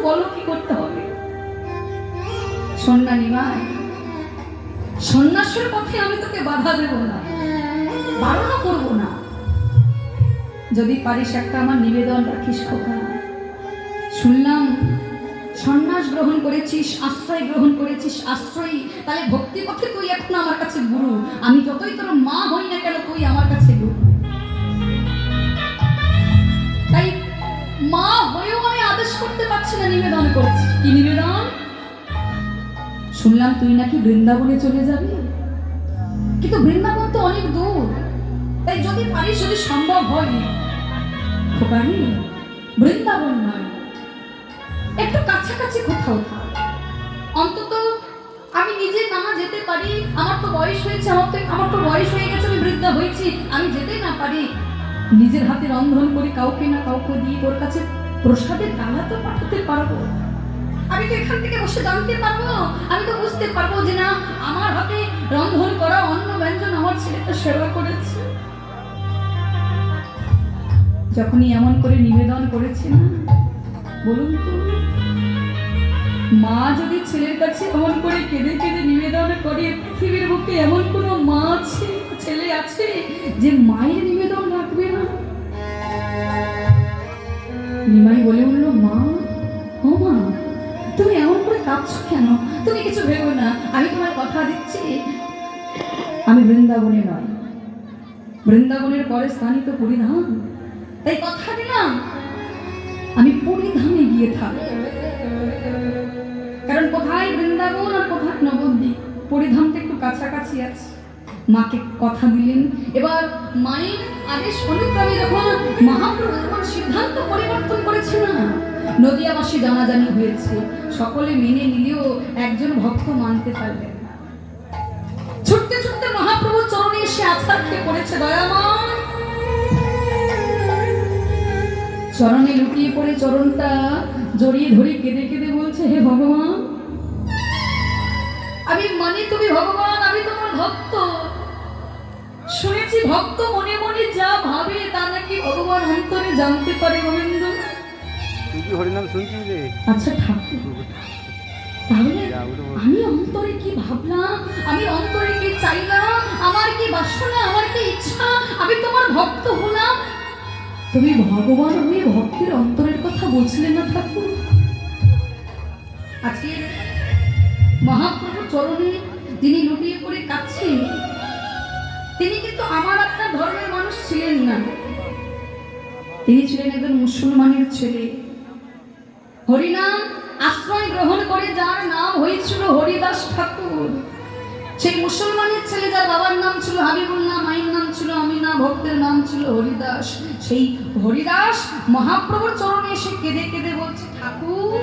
বলো কি করতে হবে। সন্ন্যানী ভাই, সন্ন্যাসের পথে আমি তোকে বাধা দেব না, বারণও করবো না। যদি পারিস একটা আমার নিবেদন রাখিস খোকা। শুনলাম সন্ন্যাস গ্রহণ করেছিস, আশ্রয় গ্রহণ করেছিস, আশ্রয়ী, তাহলে ভক্তি পথে তুই এখন আমার কাছে গুরু। আমি যতই তোর মা হই না কেন, তুই আমার কাছে গুরু। তাই মা হয়েও আমি আদেশ করতে পারছি না, নিবেদন করছি। কি নিবেদন? শুনলাম তুই নাকি বৃন্দাবনে চলে যাবি, কিন্তু বৃন্দাবন তো অনেক দূর। তাই যদি পারিস, যদি সম্ভব হয়, খোকারি বৃন্দাবন নয়, একটু কাছাকাছি কোথাও থাক। অন্তত আমি নিজে না যেতে পারি, আমার তো বয়স হয়েছে, আমার তো বয়স হয়ে গেছে, আমি বৃদ্ধা হয়েছি, আমি যেতে না পারি, নিজের হাতে রন্ধন করে কাউকে না কাউকে দিয়ে তোর কাছে প্রসাদের ডালা তো পাঠাতে পারবো। আমি তো এখান থেকে বসে জানতে পারবো, আমি তো বুঝতে পারবো যে না, আমার হাতে রন্ধন করা অন্ন ব্যঞ্জন আমার ছেলেটা সেবা করেছে। যখনই এমন করে নিবেদন করেছি না, বলুন তো, মা যদি ছেলের কাছে এমন করে কেঁদে কেঁদে নিবেদন করে, পৃথিবীর বুকে এমন কোনো মা আছে, ছেলে আছে যে মায়ের নিবেদন রাখবে না? নিমাই বলে উঠল, মা, ও মা, তুমি এমন করে কাঁদছো কেন? তুমি কিছু ভেবো না, আমি তোমার কথা দিচ্ছি, আমি বৃন্দাবনে নয়, বৃন্দাবনের পরে স্থানই তো পরিধাম। তাই কথা দিলাম আমি পরিধামে গিয়ে থাকবো। কারণ কোথায় বৃন্দাবন আর কোথায় নবদ্বীপ, পরিধামটা একটু কাছাকাছি আছে। মাকে কথা দিলেন। এবার মায়ের আদেশ অনুক্রমে যখন মহাপ্রভু যখন সিদ্ধান্ত পরিবর্তন করেছে না, নদিয়াবাসী জানাজানি হয়েছে, সকলে মেনে নিলেও একজন ভক্ত মানতে পারলেন না। ছুটতে ছুটতে মহাপ্রভুর চরণে এসে আছাড় খেয়ে পড়েছে দয়াময়। চরণে লুটিয়ে পড়ে চরণটা জড়িয়ে ধরে কেঁদে কেঁদে বলছে, হে ভগবান, আমি মানি তুমি ভগবান, আমি তোমার ভক্ত। শুনেছি ভক্ত মনে মনে যা ভাবে তা নাকি ভগবান অন্তরে জানতে পারে। গোবিন্দ, হরিনাম শুনছি রে। আচ্ছা ঠাকুর, তাহলে আমি অন্তরে কি ভাবলাম, আমি অন্তরে কি চাইলাম, আমার কি বাসনা, আমার কি ইচ্ছা, আমি তোমার ভক্ত হলাম, তুমি ভগবান হয়ে ভক্তের অন্তরের কথা বুঝলে না ঠাকুর? আজকে মহাপ্রভুর চরণে তিনি লুটিয়ে পড়ে কাঁদছেন, তিনি কিন্তু আমার আপনার ধর্মের মানুষ ছিলেন না, তিনি ছিলেন একজন মুসলমানের ছেলে। হরিনাম আশ্রয় গ্রহণ করে যার নাম হয়েছিল হরিদাস ঠাকুর, সেই মুসলমানের ছেলে, যার বাবার নাম ছিল হাবিবুল্লাহ, মায়ের নাম ছিল আমিনা, ভক্তের নাম ছিল হরিদাস। সেই হরিদাস মহাপ্রভুর চরণে এসে কেঁদে কেঁদে বলছে, ঠাকুর